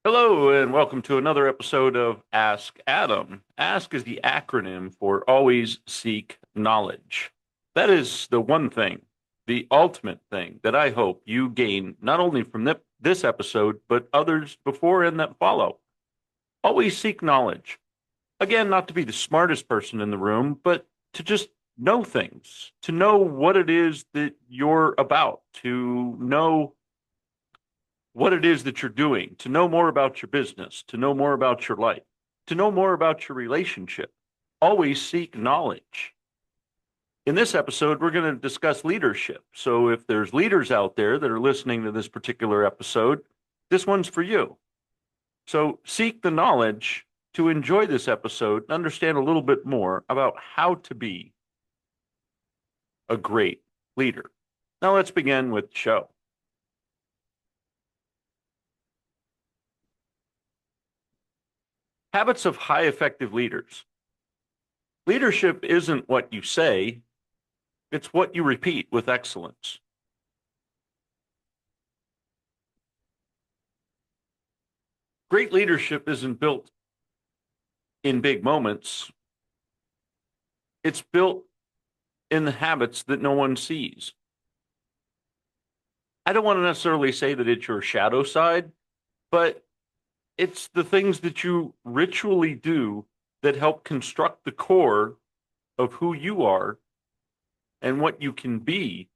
Hello, and welcome to another episode of Ask Adam. Ask is the acronym for Always Seek Knowledge. That is the one thing, the ultimate thing that I hope you gain not only from this episode, but others before and that follow. Always seek knowledge. Again, not to be the smartest person in the room, but to just know things, to know what it is that you're about, to know what it is that you're doing, to know more about your business, to know more about your life, to know more about your relationship. Always seek knowledge. In this episode, we're going to discuss leadership. So if there's leaders out there that are listening to this particular episode, this one's for you. So seek the knowledge to enjoy this episode and understand a little bit more about how to be a great leader. Now let's begin with the show. Habits of high effective leaders. Leadership isn't what you say, it's what you repeat with excellence. Great leadership isn't built in big moments, it's built in the habits that no one sees. I don't want to necessarily say that it's your shadow side, but it's the things that you ritually do that help construct the core of who you are and what you can be,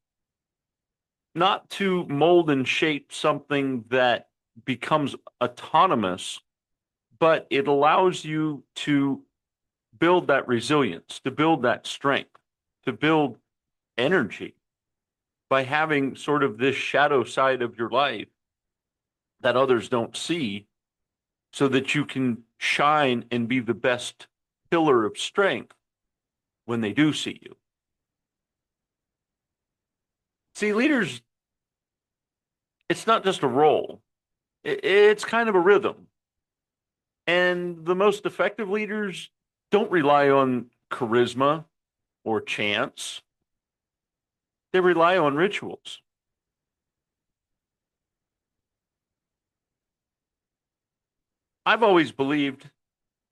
not to mold and shape something that becomes autonomous, but it allows you to build that resilience, to build that strength, to build energy by having sort of this shadow side of your life that others don't see, so that you can shine and be the best pillar of strength when they do see you. See, leaders, it's not just a role, it's kind of a rhythm. And the most effective leaders don't rely on charisma or chance, they rely on rituals. I've always believed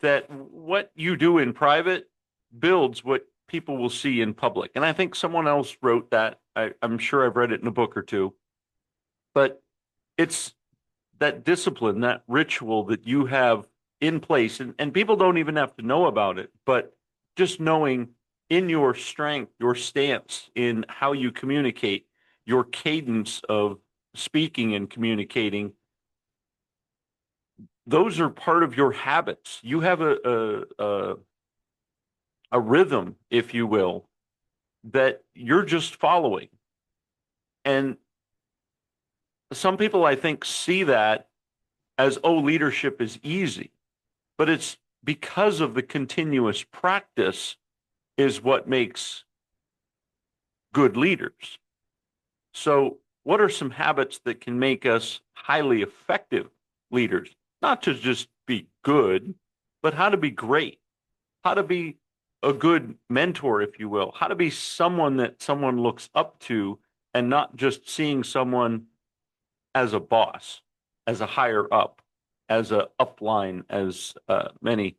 that what you do in private builds what people will see in public. And I think someone else wrote that. I'm sure I've read it in a book or two. But it's that discipline, that ritual that you have in place, and people don't even have to know about it, but just knowing in your strength, your stance in how you communicate, your cadence of speaking and communicating, those are part of your habits. You have a rhythm, if you will, that you're just following. And some people, I think, see that as, oh, leadership is easy, but it's because of the continuous practice is what makes good leaders. So, what are some habits that can make us highly effective leaders? Not to just be good, but how to be great, how to be a good mentor, if you will, how to be someone that someone looks up to and not just seeing someone as a boss, as a higher up, as a upline, as many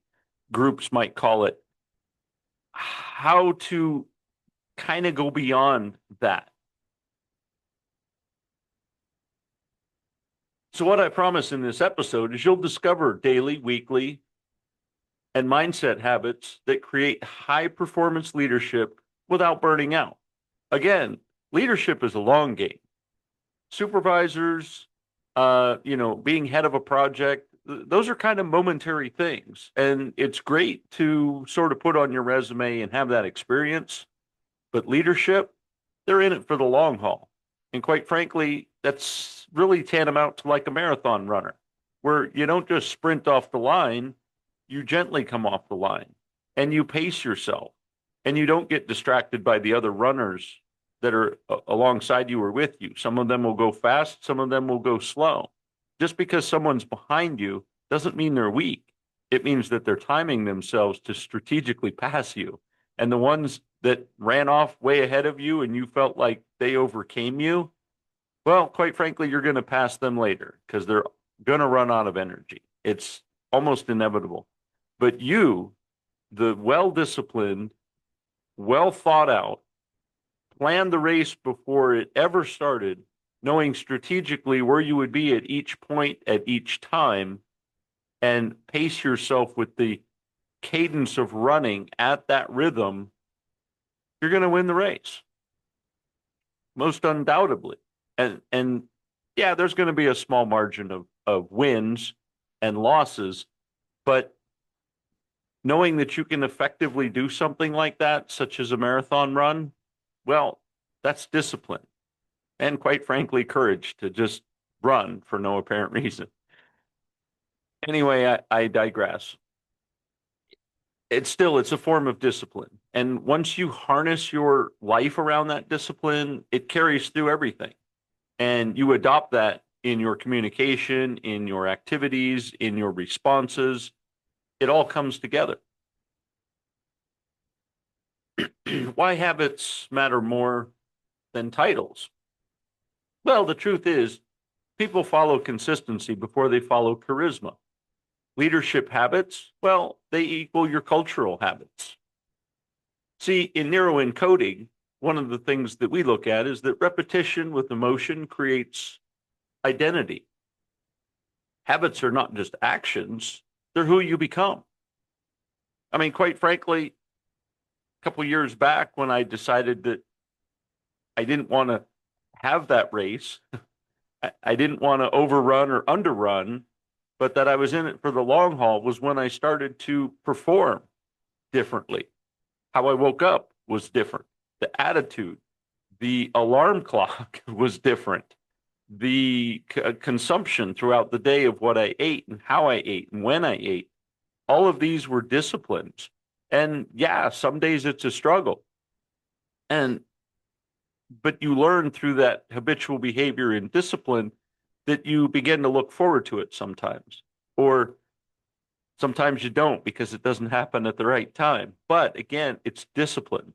groups might call it. How to kind of go beyond that. So, what I promise in this episode is you'll discover daily, weekly, and mindset habits that create high performance leadership without burning out. Again, leadership is a long game. Supervisors, being head of a project, those are kind of momentary things. And it's great to sort of put on your resume and have that experience. But leadership, they're in it for the long haul. And quite frankly, that's really tantamount to like a marathon runner, where you don't just sprint off the line, you gently come off the line and you pace yourself and you don't get distracted by the other runners that are alongside you or with you. Some of them will go fast, some of them will go slow. Just because someone's behind you doesn't mean they're weak. It means that they're timing themselves to strategically pass you. And the ones that ran off way ahead of you and you felt like they overcame you, well, quite frankly, you're going to pass them later because they're going to run out of energy. It's almost inevitable. But you, the well-disciplined, well thought out, planned the race before it ever started, knowing strategically where you would be at each point at each time, and pace yourself with the cadence of running at that rhythm, you're going to win the race, most undoubtedly. And yeah, there's going to be a small margin of wins and losses, but knowing that you can effectively do something like that, such as a marathon run, well, that's discipline and, quite frankly, courage to just run for no apparent reason. Anyway, I digress. It's a form of discipline. And once you harness your life around that discipline, it carries through everything. And you adopt that in your communication, in your activities, in your responses. It all comes together. Why habits matter more than titles? Well, the truth is, people follow consistency before they follow charisma. Leadership habits, well, they equal your cultural habits. See, in neuroencoding, one of the things that we look at is that repetition with emotion creates identity. Habits are not just actions, they're who you become. I mean, quite frankly, a couple of years back when I decided that I didn't want to have that race, I didn't want to overrun or underrun, but that I was in it for the long haul, was when I started to perform differently. How I woke up was different. The attitude, the alarm clock was different. The consumption throughout the day of what I ate and how I ate and when I ate, all of these were disciplines. And yeah, some days it's a struggle. And but you learn through that habitual behavior and discipline that you begin to look forward to it sometimes. Or sometimes you don't because it doesn't happen at the right time. But again, it's discipline.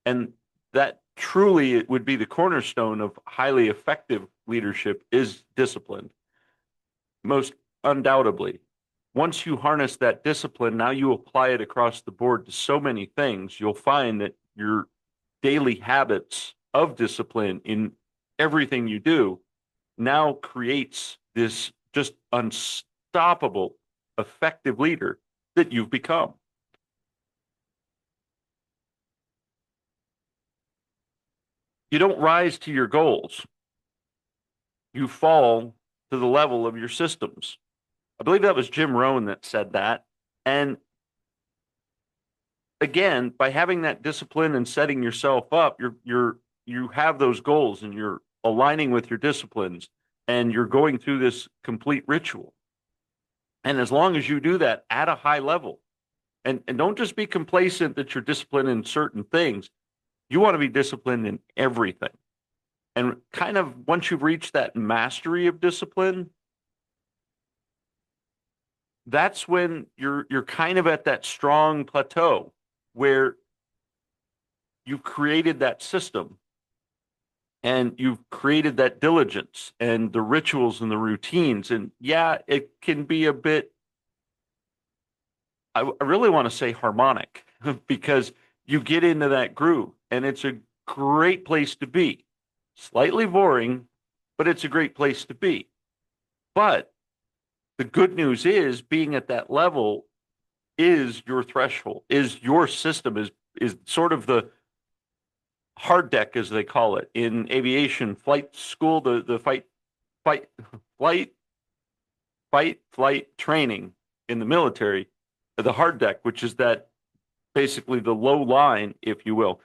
And that truly it would be the cornerstone of highly effective leadership is discipline, most undoubtedly. Once you harness that discipline, now you apply it across the board to so many things, you'll find that your daily habits of discipline in everything you do now creates this just unstoppable, effective leader that you've become. You don't rise to your goals, you fall to the level of your systems. I believe that was Jim Rohn that said that. And again, by having that discipline and setting yourself up, you have those goals and you're aligning with your disciplines and you're going through this complete ritual. And as long as you do that at a high level, and don't just be complacent that you're disciplined in certain things, you want to be disciplined in everything. And kind of once you've reached that mastery of discipline, that's when you're kind of at that strong plateau where you've created that system and you've created that diligence and the rituals and the routines. And yeah, it can be a bit, I really want to say harmonic because you get into that groove and it's a great place to be. Slightly boring, but it's a great place to be. But the good news is being at that level is your threshold, is your system, is sort of the hard deck, as they call it in aviation flight school, the fight, flight, flight training in the military, the hard deck, which is that basically the low line, if you will.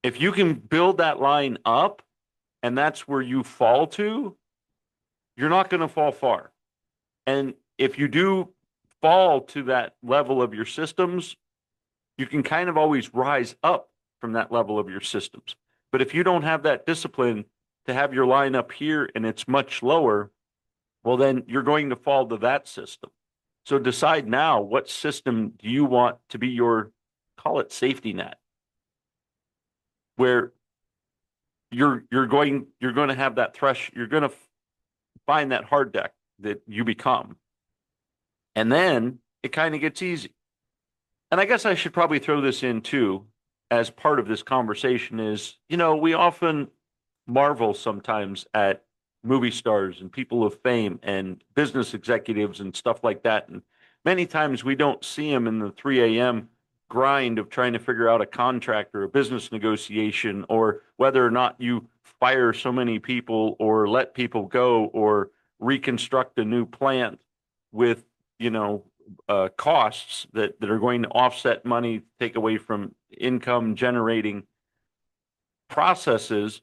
If you can build that line up and that's where you fall to, you're not going to fall far. And if you do fall to that level of your systems, you can kind of always rise up from that level of your systems. But if you don't have that discipline to have your line up here and it's much lower, well, then you're going to fall to that system. So decide now, what system do you want to be your, call it safety net, where you're going to have that you're going to find that hard deck that you become. And then it kind of gets easy. And I guess I should probably throw this in too, as part of this conversation is, we often marvel sometimes at movie stars and people of fame and business executives and stuff like that. And many times we don't see them in the 3 a.m. grind of trying to figure out a contract or a business negotiation, or whether or not you fire so many people or let people go or reconstruct a new plant with, costs that are going to offset money, take away from income generating processes.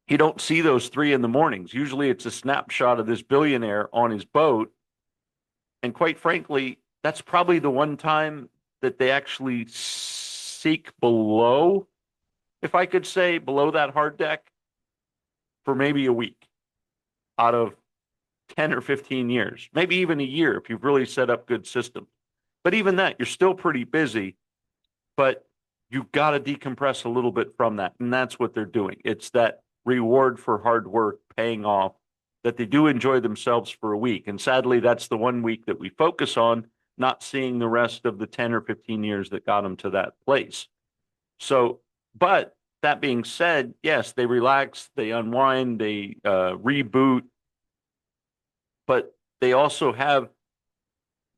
You don't see those 3 in the mornings. Usually it's a snapshot of this billionaire on his boat. And quite frankly, that's probably the one time that they actually seek below, if I could say, below that hard deck for maybe a week out of 10 or 15 years, maybe even a year if you've really set up good systems. But even that, you're still pretty busy, but you've got to decompress a little bit from that. And that's what they're doing. It's that reward for hard work paying off, that they do enjoy themselves for a week. And sadly, that's the 1 week that we focus on, not seeing the rest of the 10 or 15 years that got them to that place. So, but that being said, yes, they relax, they unwind, they reboot, but they also have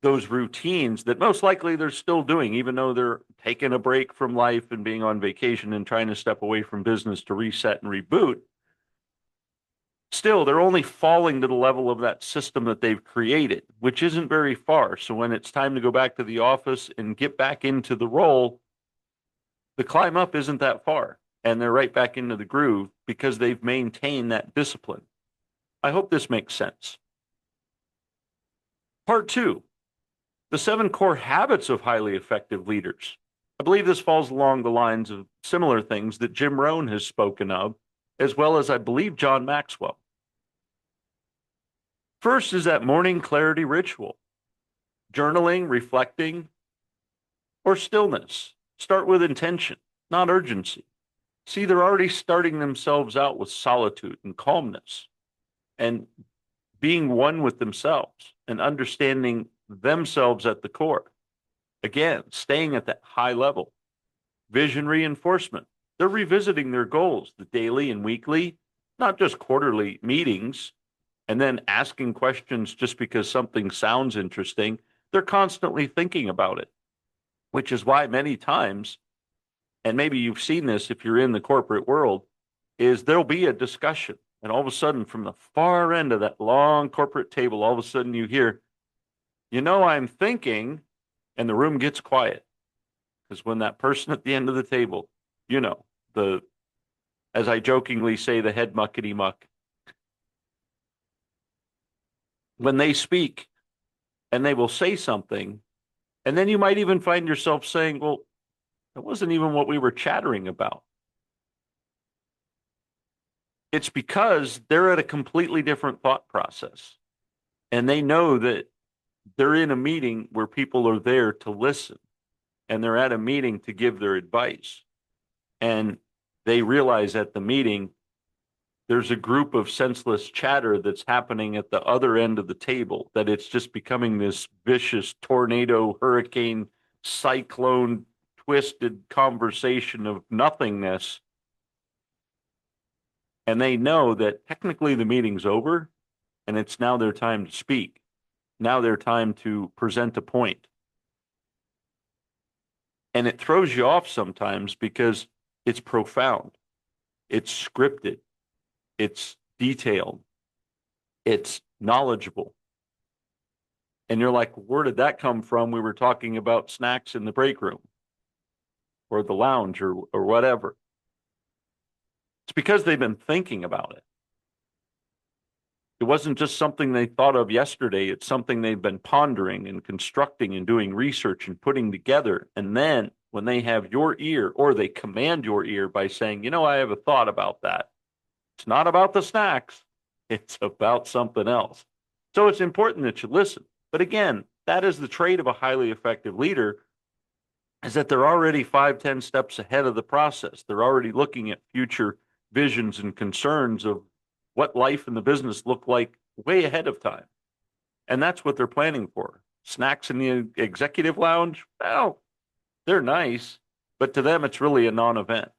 those routines that most likely they're still doing, even though they're taking a break from life and being on vacation and trying to step away from business to reset and reboot. Still, they're only falling to the level of that system that they've created, which isn't very far. So when it's time to go back to the office and get back into the role, the climb up isn't that far. And they're right back into the groove because they've maintained that discipline. I hope this makes sense. Part 2, the 7 core habits of highly effective leaders. I believe this falls along the lines of similar things that Jim Rohn has spoken of, as well as I believe John Maxwell. First is that morning clarity ritual, journaling, reflecting, or stillness. Start with intention, not urgency. See, they're already starting themselves out with solitude and calmness and being one with themselves and understanding themselves at the core. Again, staying at that high level. Vision reinforcement. They're revisiting their goals, the daily and weekly, not just quarterly meetings, and then asking questions just because something sounds interesting. They're constantly thinking about it, which is why many times, and maybe you've seen this if you're in the corporate world, is there'll be a discussion. And all of a sudden, from the far end of that long corporate table, all of a sudden you hear, I'm thinking, and the room gets quiet. Because when that person at the end of the table, as I jokingly say, the head muckety muck, when they speak and they will say something, and then you might even find yourself saying, well, that wasn't even what we were chattering about. It's because they're at a completely different thought process. And they know that they're in a meeting where people are there to listen. And they're at a meeting to give their advice. And they realize at the meeting, there's a group of senseless chatter that's happening at the other end of the table, that it's just becoming this vicious tornado, hurricane, cyclone, twisted conversation of nothingness. And they know that technically the meeting's over and it's now their time to speak. Now their time to present a point. And it throws you off sometimes because it's profound. It's scripted. It's detailed. It's knowledgeable. And you're like, where did that come from? We were talking about snacks in the break room or the lounge or whatever. It's because they've been thinking about it. It wasn't just something they thought of yesterday. It's something they've been pondering and constructing and doing research and putting together. And then when they have your ear, or they command your ear by saying, I have a thought about that. It's not about the snacks. It's about something else. So it's important that you listen. But again, that is the trait of a highly effective leader, is that they're already 5-10 steps ahead of the process. They're already looking at future visions and concerns of what life and the business look like way ahead of time. And that's what they're planning for. Snacks in the executive lounge, well, they're nice, but to them, it's really a non-event.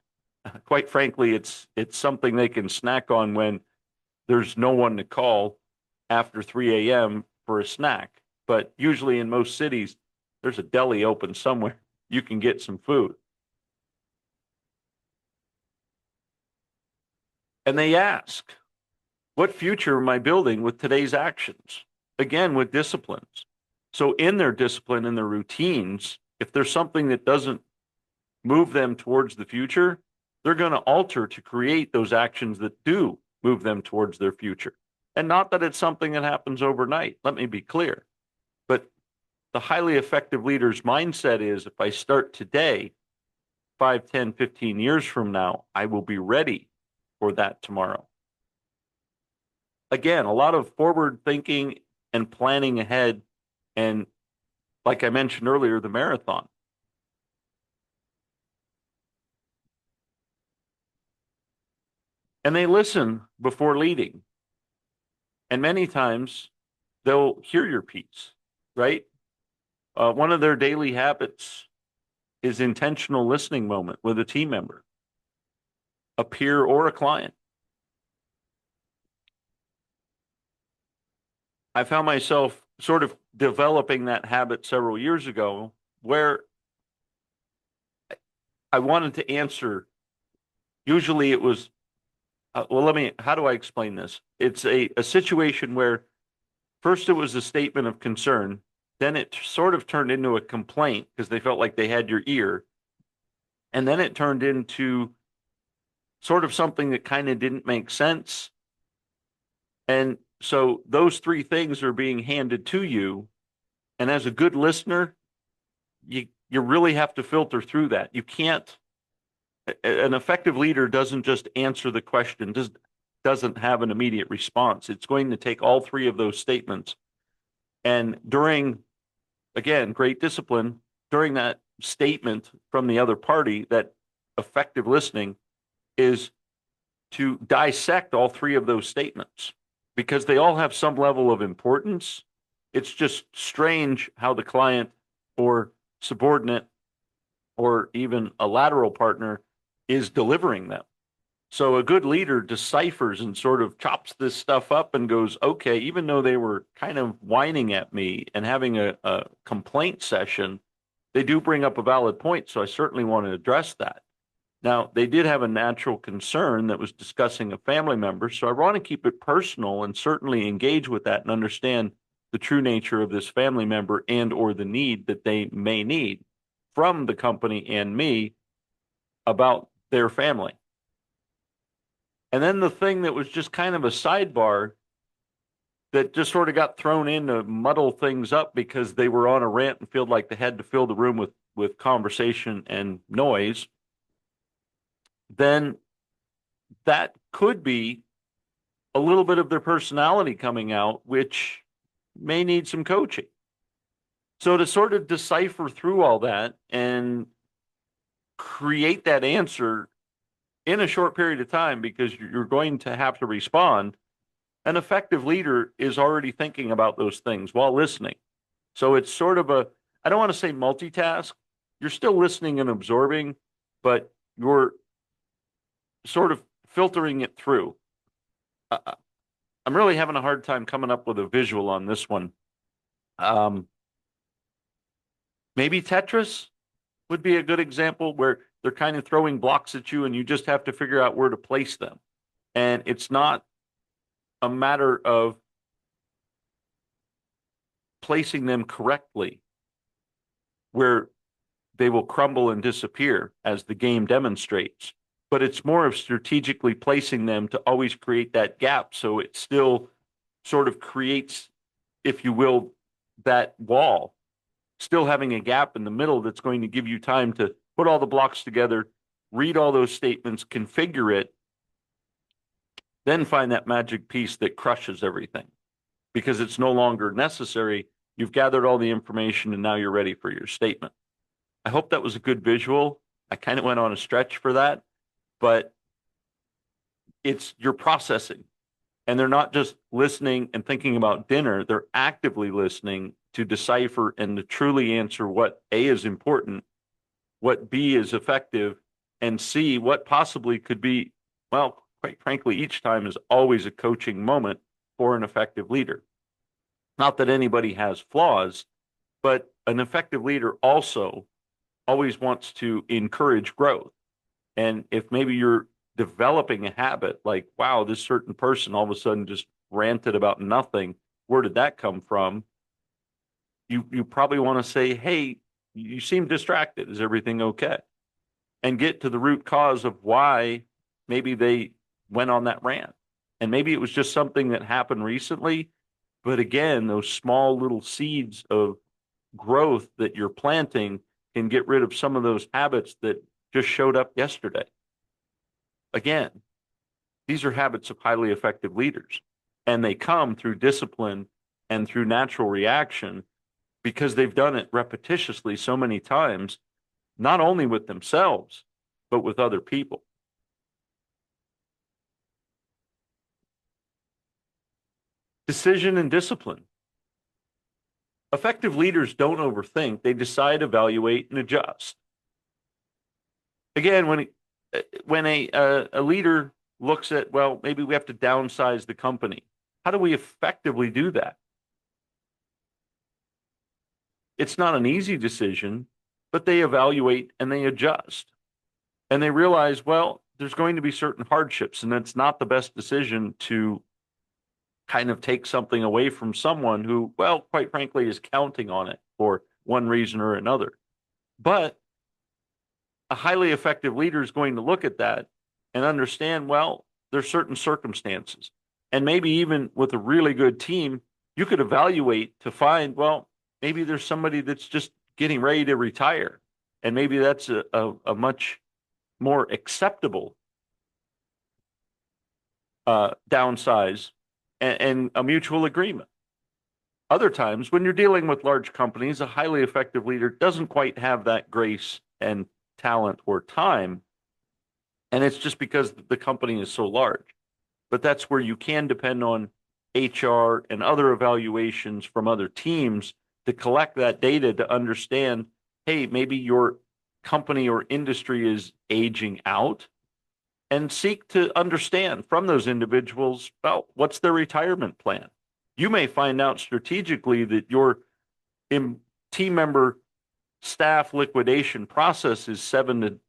Quite frankly, it's something they can snack on when there's no one to call after 3 a.m. for a snack. But usually in most cities, there's a deli open somewhere. You can get some food. And they ask, what future am I building with today's actions? Again, with disciplines. So in their discipline, in their routines, if there's something that doesn't move them towards the future, they're going to alter to create those actions that do move them towards their future. And not that it's something that happens overnight. Let me be clear. But the highly effective leader's mindset is if I start today, 5, 10, 15 years from now, I will be ready for that tomorrow. Again, a lot of forward thinking and planning ahead. And like I mentioned earlier, the marathon. And they listen before leading. And many times they'll hear your piece, right? One of their daily habits is intentional listening moment with a team member, a peer, or a client. I found myself sort of developing that habit several years ago where I wanted to answer. Usually it was, how do I explain this? It's a situation where first it was a statement of concern, then it sort of turned into a complaint because they felt like they had your ear. And then it turned into sort of something that kind of didn't make sense. And so those three things are being handed to you. And as a good listener, you really have to filter through that. You can't, an effective leader doesn't just answer the question, doesn't have an immediate response. It's going to take all three of those statements. And during, again, great discipline, during that statement from the other party, that effective listening is to dissect all three of those statements because they all have some level of importance. It's just strange how the client or subordinate or even a lateral partner is delivering them. So a good leader deciphers and sort of chops this stuff up and goes, okay, even though they were kind of whining at me and having a complaint session, they do bring up a valid point. So I certainly want to address that. Now, they did have a natural concern that was discussing a family member. So I want to keep it personal and certainly engage with that and understand the true nature of this family member and or the need that they may need from the company and me about their family. And then the thing that was just kind of a sidebar that just sort of got thrown in to muddle things up because they were on a rant and felt like they had to fill the room with conversation and noise, then that could be a little bit of their personality coming out, which may need some coaching. So to sort of decipher through all that and create that answer in a short period of time, because you're going to have to respond, an effective leader is already thinking about those things while listening. So it's sort of a, I don't want to say multitask. You're still listening and absorbing, but you're sort of filtering it through. I'm really having a hard time coming up with a visual on this one. Maybe Tetris would be a good example where they're kind of throwing blocks at you and you just have to figure out where to place them. And it's not a matter of placing them correctly where they will crumble and disappear as the game demonstrates, but it's more of strategically placing them to always create that gap so it still sort of creates, if you will, that wall, still having a gap in the middle that's going to give you time to put all the blocks together, read all those statements, configure it, then find that magic piece that crushes everything because it's no longer necessary. You've gathered all the information and now you're ready for your statement. I hope that was a good visual. I kind of went on a stretch for that, but it's your processing. And they're not just listening and thinking about dinner, they're actively listening to decipher and to truly answer what A is important, what B is effective, and C, what possibly could be, well, quite frankly, each time is always a coaching moment for an effective leader. Not that anybody has flaws, but an effective leader also always wants to encourage growth. And if maybe you're developing a habit like, wow, this certain person all of a sudden just ranted about nothing, where did that come from? You probably want to say, hey, you seem distracted. Is everything okay? And get to the root cause of why maybe they went on that rant. And maybe it was just something that happened recently. But again, those small little seeds of growth that you're planting can get rid of some of those habits that just showed up yesterday. Again, these are habits of highly effective leaders, and they come through discipline and through natural reaction because they've done it repetitiously so many times, not only with themselves, but with other people. Decision and discipline. Effective leaders don't overthink. They decide, evaluate, and adjust. Again, when a leader looks at, well, maybe we have to downsize the company, how do we effectively do that? It's not an easy decision, but they evaluate and they adjust. And they realize, well, there's going to be certain hardships, and it's not the best decision to kind of take something away from someone who, well, quite frankly, is counting on it for one reason or another. But a highly effective leader is going to look at that and understand, well, there's certain circumstances. And maybe even with a really good team, you could evaluate to find, well, maybe there's somebody that's just getting ready to retire. And maybe that's a much more acceptable downsize and a mutual agreement. Other times, when you're dealing with large companies, a highly effective leader doesn't quite have that grace and talent or time. And it's just because the company is so large. But that's where you can depend on HR and other evaluations from other teams to collect that data to understand, hey, maybe your company or industry is aging out, and seek to understand from those individuals, well, what's their retirement plan? You may find out strategically that your team member staff liquidation process is 7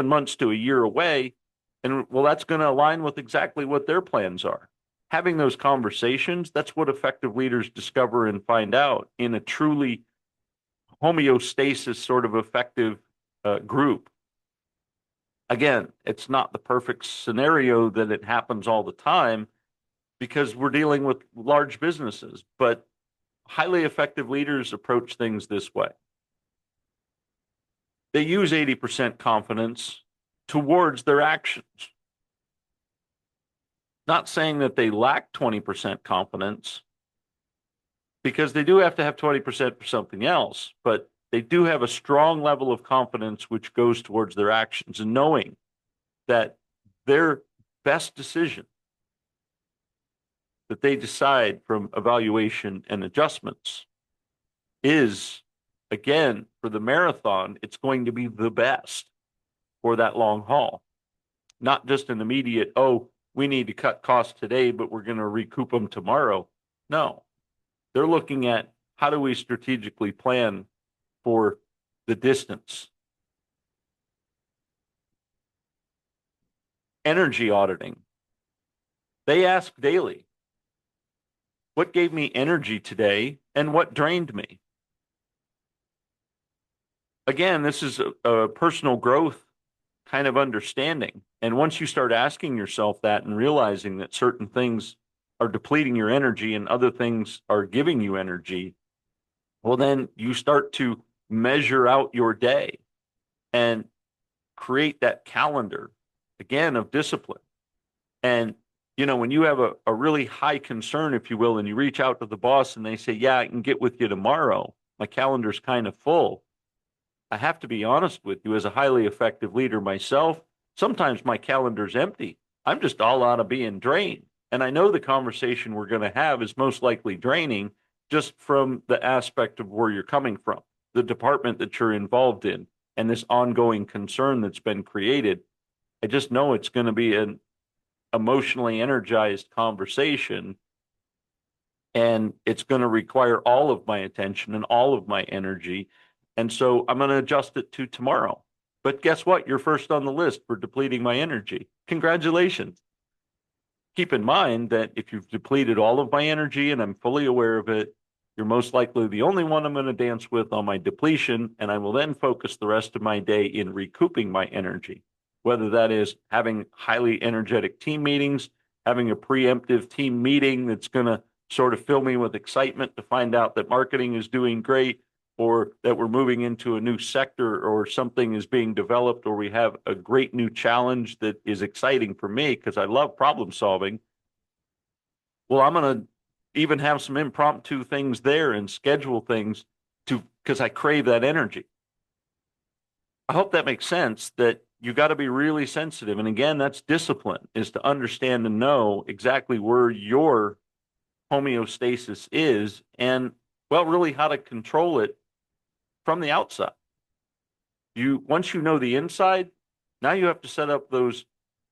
months to a year away. And well, that's going to align with exactly what their plans are. Having those conversations, that's what effective leaders discover and find out in a truly homeostasis sort of effective group. Again, it's not the perfect scenario that it happens all the time because we're dealing with large businesses, but highly effective leaders approach things this way. They use 80% confidence towards their actions. Not saying that they lack 20% confidence, because they do have to have 20% for something else, but they do have a strong level of confidence which goes towards their actions, and knowing that their best decision that they decide from evaluation and adjustments is, again, for the marathon, it's going to be the best for that long haul. Not just an immediate, oh, we need to cut costs today, but we're going to recoup them tomorrow. No, they're looking at how do we strategically plan for the distance. Energy auditing. They ask daily, what gave me energy today and what drained me? Again, this is a personal growth kind of understanding. And once you start asking yourself that and realizing that certain things are depleting your energy and other things are giving you energy, well, then you start to measure out your day and create that calendar, again, of discipline. And, you know, when you have a really high concern, if you will, and you reach out to the boss and they say, yeah, I can get with you tomorrow, my calendar's kind of full. I have to be honest with you, as a highly effective leader myself, sometimes my calendar's empty. I'm just all out of being drained. And I know the conversation we're going to have is most likely draining just from the aspect of where you're coming from, the department that you're involved in, and this ongoing concern that's been created. I just know it's going to be an emotionally energized conversation, and it's going to require all of my attention and all of my energy. And so I'm going to adjust it to tomorrow. But guess what? You're first on the list for depleting my energy. Congratulations. Keep in mind that if you've depleted all of my energy and I'm fully aware of it, you're most likely the only one I'm going to dance with on my depletion, and I will then focus the rest of my day in recouping my energy, whether that is having highly energetic team meetings, having a preemptive team meeting that's going to sort of fill me with excitement to find out that marketing is doing great, or that we're moving into a new sector, or something is being developed, or we have a great new challenge that is exciting for me because I love problem solving. Well, I'm going to even have some impromptu things there and schedule things to because I crave that energy. I hope that makes sense, that you got to be really sensitive. And again, that's discipline, is to understand and know exactly where your homeostasis is and, well, really how to control it from the outside. Once you know the inside, now you have to set up those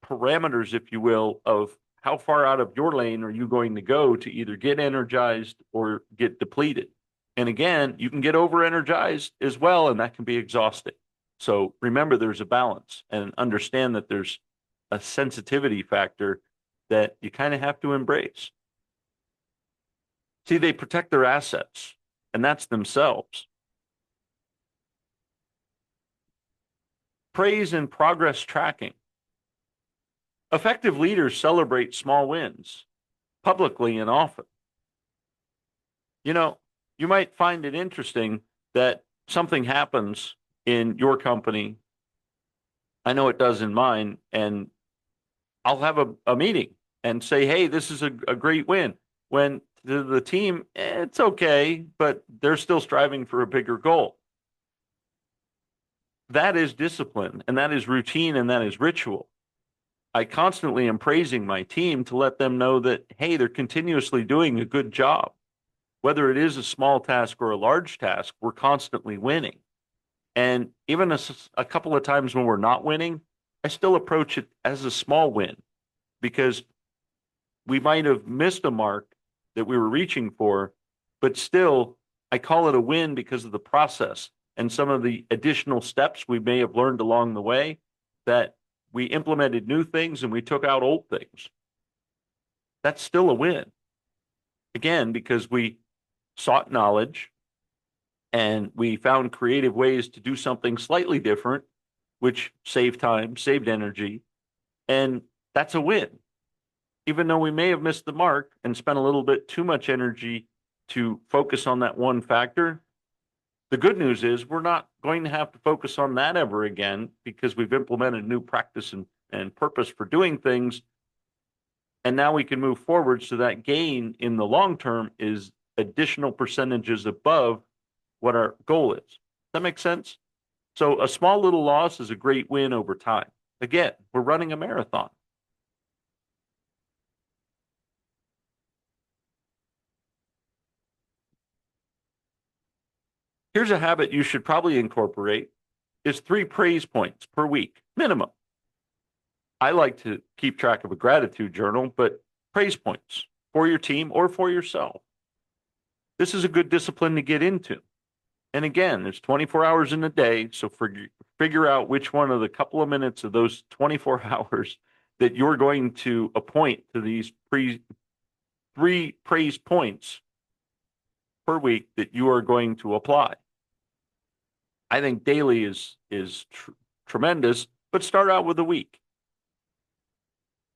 parameters, if you will, of how far out of your lane are you going to go to either get energized or get depleted. And again, you can get over energized as well, and that can be exhausting. So remember, there's a balance, and understand that there's a sensitivity factor that you kind of have to embrace. See, they protect their assets, and that's themselves. Praise and progress tracking. Effective leaders celebrate small wins publicly and often. You know, you might find it interesting that something happens in your company. I know it does in mine, and I'll have a meeting and say, hey, this is a great win. When the team, it's okay, but they're still striving for a bigger goal. That is discipline, and that is routine, and that is ritual. I constantly am praising my team to let them know that, hey, they're continuously doing a good job. Whether it is a small task or a large task, we're constantly winning. And even a couple of times when we're not winning, I still approach it as a small win, because we might have missed a mark that we were reaching for, but still, I call it a win because of the process and some of the additional steps we may have learned along the way, that we implemented new things and we took out old things. That's still a win. Again, because we sought knowledge and we found creative ways to do something slightly different, which saved time, saved energy, and that's a win. Even though we may have missed the mark and spent a little bit too much energy to focus on that one factor, the good news is we're not going to have to focus on that ever again, because we've implemented new practice and purpose for doing things. And now we can move forward, so that gain in the long term is additional percentages above what our goal is. Does that make sense? So a small little loss is a great win over time. Again, we're running a marathon. Here's a habit you should probably incorporate, is 3 praise points per week, minimum. I like to keep track of a gratitude journal, but praise points for your team or for yourself. This is a good discipline to get into. And again, there's 24 hours in a day, so figure out which one of the couple of minutes of those 24 hours that you're going to appoint to these 3 praise points per week that you are going to apply. I think daily is tremendous, but start out with a week.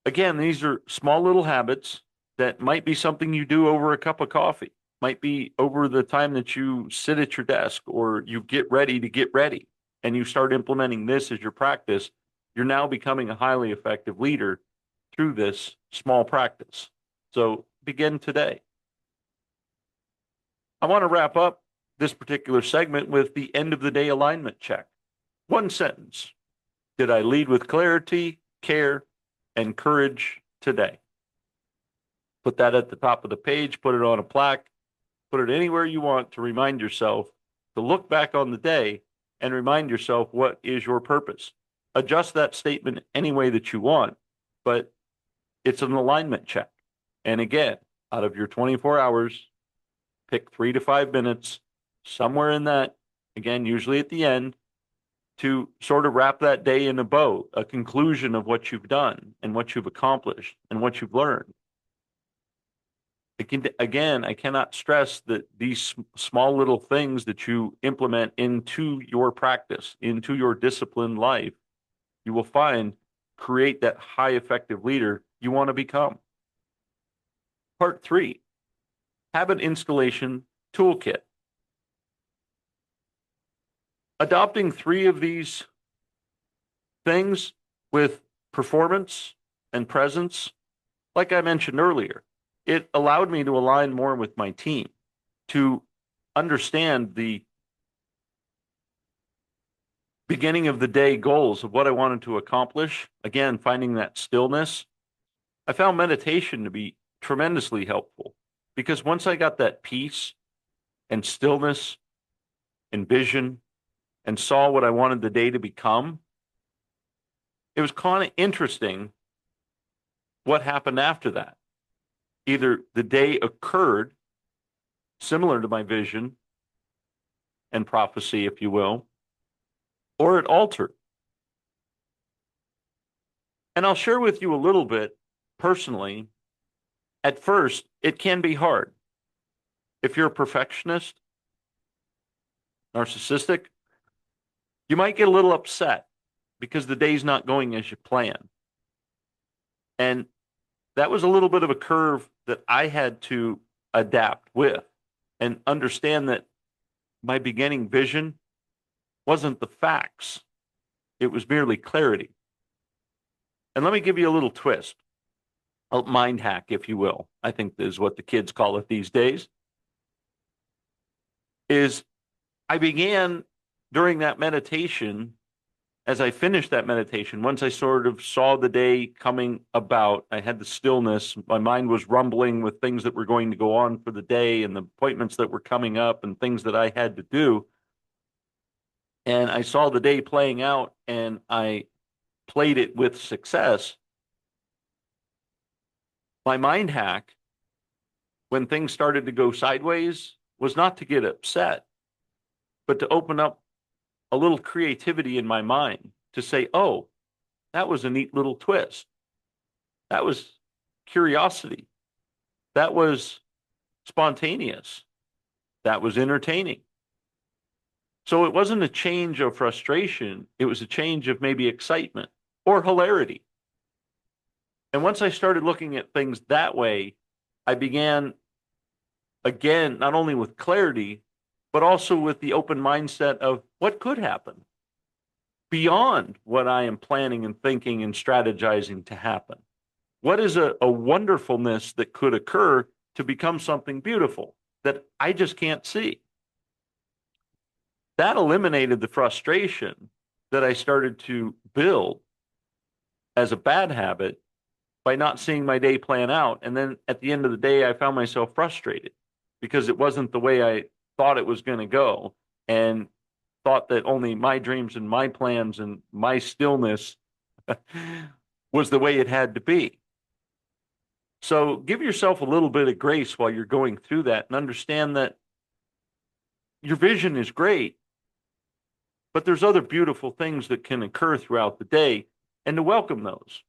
Again, these are small little habits that might be something you do over a cup of coffee, might be over the time that you sit at your desk or you get ready to get ready, and you start implementing this as your practice. You're now becoming a highly effective leader through this small practice. So begin today. I want to wrap up this particular segment with the end of the day alignment check. One sentence. Did I lead with clarity, care, and courage today? Put that at the top of the page, put it on a plaque, put it anywhere you want to remind yourself to look back on the day and remind yourself what is your purpose. Adjust that statement any way that you want, but it's an alignment check. And again, out of your 24 hours, pick 3 to 5 minutes, somewhere in that, again, usually at the end, to sort of wrap that day in a bow, a conclusion of what you've done and what you've accomplished and what you've learned. Again, I cannot stress that these small little things that you implement into your practice, into your disciplined life, you will find create that high effective leader you want to become. Part 3, habit installation toolkit. Adopting 3 of these things with performance and presence, like I mentioned earlier, it allowed me to align more with my team, to understand the beginning of the day goals of what I wanted to accomplish. Again, finding that stillness. I found meditation to be tremendously helpful because once I got that peace and stillness and vision and saw what I wanted the day to become, it was kind of interesting what happened after that. Either the day occurred similar to my vision and prophecy, if you will, or it altered. And I'll share with you a little bit personally. At first, it can be hard. If you're a perfectionist, narcissistic, you might get a little upset because the day's not going as you plan. And that was a little bit of a curve that I had to adapt with and understand that my beginning vision wasn't the facts. It was merely clarity. And let me give you a little twist, a mind hack, if you will. I think is what the kids call it these days. Is I began during that meditation, as I finished that meditation, once I sort of saw the day coming about, I had the stillness. My mind was rumbling with things that were going to go on for the day and the appointments that were coming up and things that I had to do. And I saw the day playing out and I played it with success. My mind hack, when things started to go sideways, was not to get upset, but to open up a little creativity in my mind to say, oh, that was a neat little twist. That was curiosity. That was spontaneous. That was entertaining. So it wasn't a change of frustration. It was a change of maybe excitement or hilarity. And once I started looking at things that way, I began, again, not only with clarity, but also with the open mindset of what could happen beyond what I am planning and thinking and strategizing to happen. What is a wonderfulness that could occur to become something beautiful that I just can't see? That eliminated the frustration that I started to build as a bad habit by not seeing my day plan out. And then at the end of the day, I found myself frustrated because it wasn't the way I thought it was going to go, and thought that only my dreams and my plans and my stillness was the way it had to be. So give yourself a little bit of grace while you're going through that and understand that your vision is great, but there's other beautiful things that can occur throughout the day, and to welcome those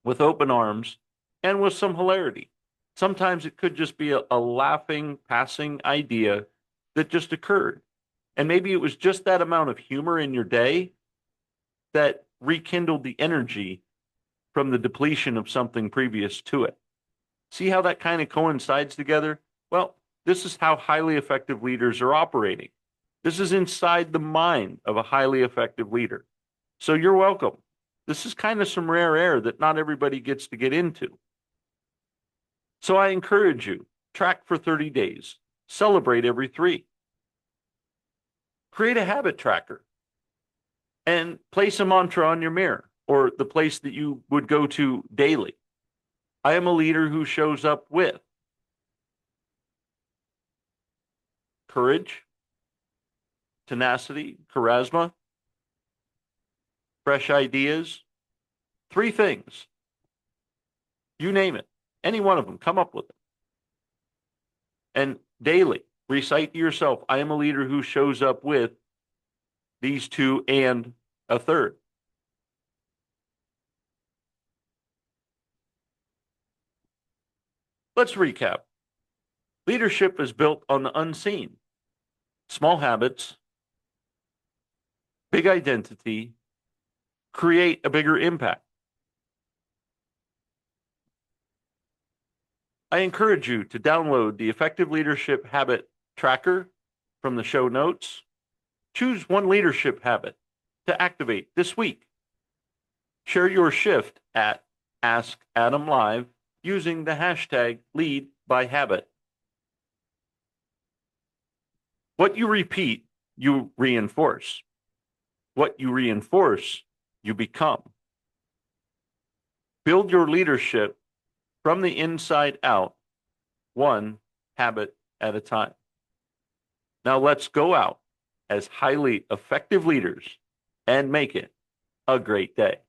with open arms and with some hilarity. Sometimes it could just be a laughing, passing idea that just occurred. And maybe it was just that amount of humor in your day that rekindled the energy from the depletion of something previous to it. See how that kind of coincides together? Well, this is how highly effective leaders are operating. This is inside the mind of a highly effective leader. So you're welcome. This is kind of some rare air that not everybody gets to get into. So I encourage you, track for 30 days. Celebrate every 3. Create a habit tracker and place a mantra on your mirror or the place that you would go to daily. I am a leader who shows up with courage, tenacity, charisma, fresh ideas. Three things. You name it. Any one of them, come up with it. And daily, recite to yourself, I am a leader who shows up with these two and a third. Let's recap. Leadership is built on the unseen. Small habits, big identity, create a bigger impact. I encourage you to download the Effective Leadership Habit Tracker from the show notes. Choose one leadership habit to activate this week. Share your shift at Ask Adam Live using the hashtag #LeadByHabit. What you repeat, you reinforce. What you reinforce, you become. Build your leadership from the inside out, one habit at a time. Now let's go out as highly effective leaders and make it a great day.